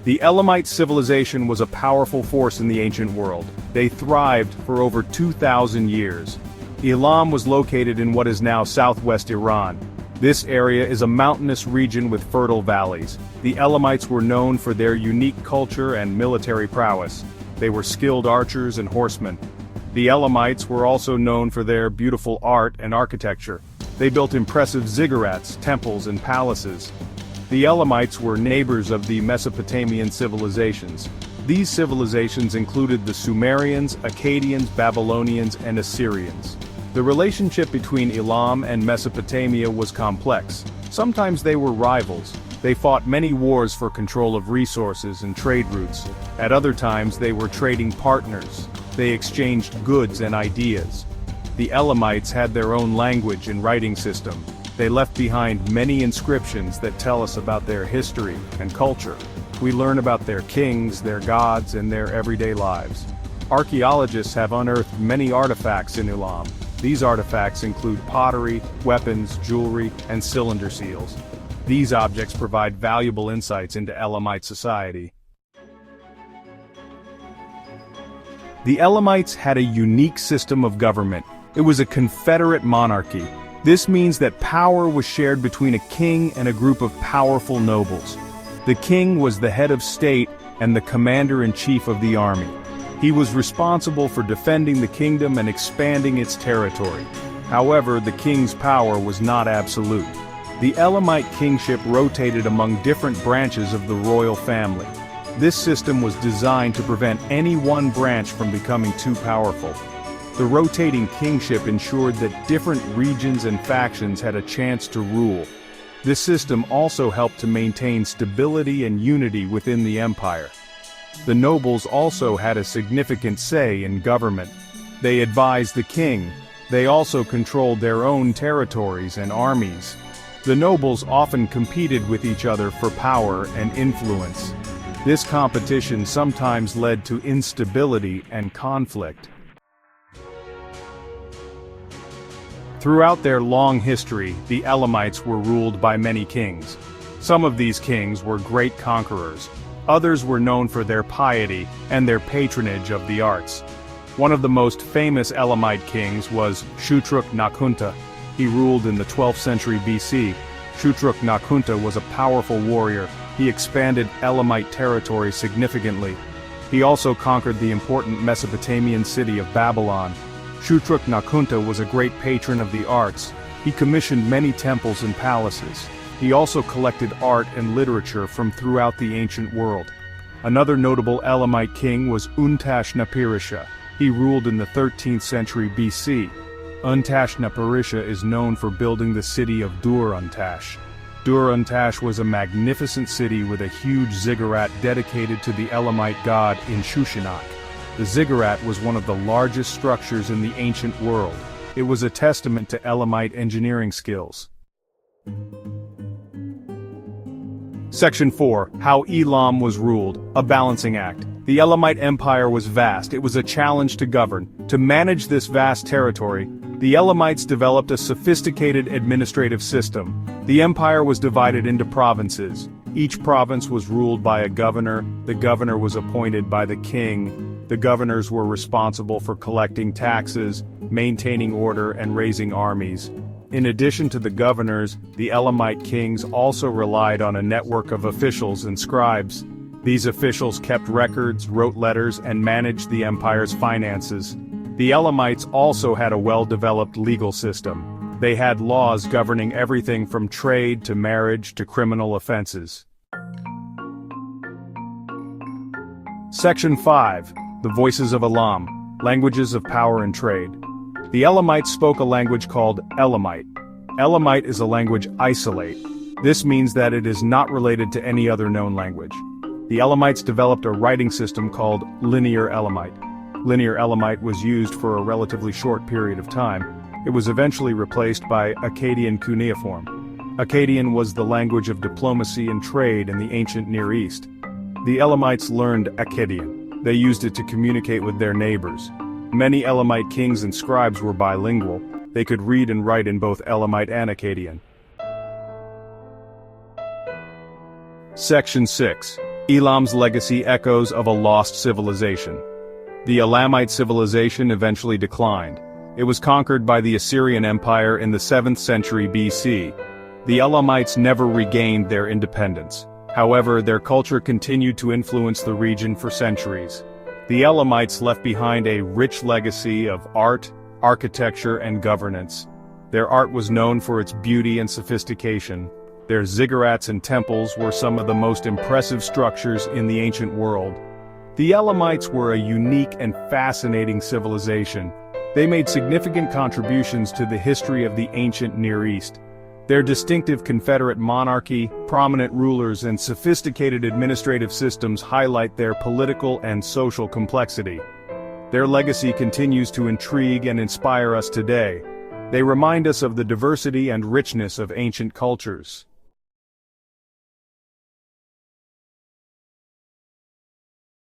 The Elamite civilization was a powerful force in the ancient world. They thrived for over 2,000 years. Elam was located in what is now southwest Iran. This area is a mountainous region with fertile valleys. The Elamites were known for their unique culture and military prowess. They were skilled archers and horsemen. The Elamites were also known for their beautiful art and architecture. They built impressive ziggurats, temples, and palaces. The Elamites were neighbors of the Mesopotamian civilizations. These civilizations included the Sumerians, Akkadians, Babylonians, and Assyrians. The relationship between Elam and Mesopotamia was complex. Sometimes they were rivals. They fought many wars for control of resources and trade routes. At other times they were trading partners. They exchanged goods and ideas. The Elamites had their own language and writing system. They left behind many inscriptions that tell us about their history and culture. We learn about their kings, their gods, and their everyday lives. Archaeologists have unearthed many artifacts in Elam. These artifacts include pottery, weapons, jewelry, and cylinder seals. These objects provide valuable insights into Elamite society. The Elamites had a unique system of government. It was a confederate monarchy. This means that power was shared between a king and a group of powerful nobles. The king was the head of state and the commander-in-chief of the army. He was responsible for defending the kingdom and expanding its territory. However, the king's power was not absolute. The Elamite kingship rotated among different branches of the royal family. This system was designed to prevent any one branch from becoming too powerful. The rotating kingship ensured that different regions and factions had a chance to rule. This system also helped to maintain stability and unity within the empire. The nobles also had a significant say in government. They advised the king. They also controlled their own territories and armies. The nobles often competed with each other for power and influence. This competition sometimes led to instability and conflict. Throughout their long history, the Elamites were ruled by many kings. Some of these kings were great conquerors. Others were known for their piety and their patronage of the arts. One of the most famous Elamite kings was Shutruk-Nakhunte. He ruled in the 12th century BC. Shutruk-Nakhunte was a powerful warrior. He expanded Elamite territory significantly. He also conquered the important Mesopotamian city of Babylon. Shutruk-Nakhunte was a great patron of the arts. He commissioned many temples and palaces. He also collected art and literature from throughout the ancient world. Another notable Elamite king was Untash-Napirisha. He ruled in the 13th century BC. Untash-Napirisha is known for building the city of Dur-Untash. Dur-Untash was a magnificent city with a huge ziggurat dedicated to the Elamite god Inshushinak. The ziggurat was one of the largest structures in the ancient world. It was a testament to Elamite engineering skills. Section 4. How Elam was ruled. A balancing act. The Elamite Empire was vast. It was a challenge to govern. To manage this vast territory, the Elamites developed a sophisticated administrative system. The empire was divided into provinces. Each province was ruled by a governor. The governor was appointed by the king. The governors were responsible for collecting taxes, maintaining order, and raising armies. In addition to the governors, the Elamite kings also relied on a network of officials and scribes. These officials kept records, wrote letters, and managed the empire's finances. The Elamites also had a well-developed legal system. They had laws governing everything from trade to marriage to criminal offenses. Section 5. The Voices of Elam. Languages of Power and Trade. The Elamites spoke a language called Elamite. Elamite is a language isolate. This means that it is not related to any other known language. The Elamites developed a writing system called Linear Elamite. Linear Elamite was used for a relatively short period of time. It was eventually replaced by Akkadian cuneiform. Akkadian was the language of diplomacy and trade in the ancient Near East. The Elamites learned Akkadian. They used it to communicate with their neighbors. Many Elamite kings and scribes were bilingual. They could read and write in both Elamite and Akkadian. Section 6. Elam's legacy echoes of a lost civilization. The Elamite civilization eventually declined. It was conquered by the Assyrian Empire in the 7th century BC. The Elamites never regained their independence. However, their culture continued to influence the region for centuries. The Elamites left behind a rich legacy of art, architecture, and governance. Their art was known for its beauty and sophistication. Their ziggurats and temples were some of the most impressive structures in the ancient world. The Elamites were a unique and fascinating civilization. They made significant contributions to the history of the ancient Near East. Their distinctive confederate monarchy, prominent rulers, and sophisticated administrative systems highlight their political and social complexity. Their legacy continues to intrigue and inspire us today. They remind us of the diversity and richness of ancient cultures.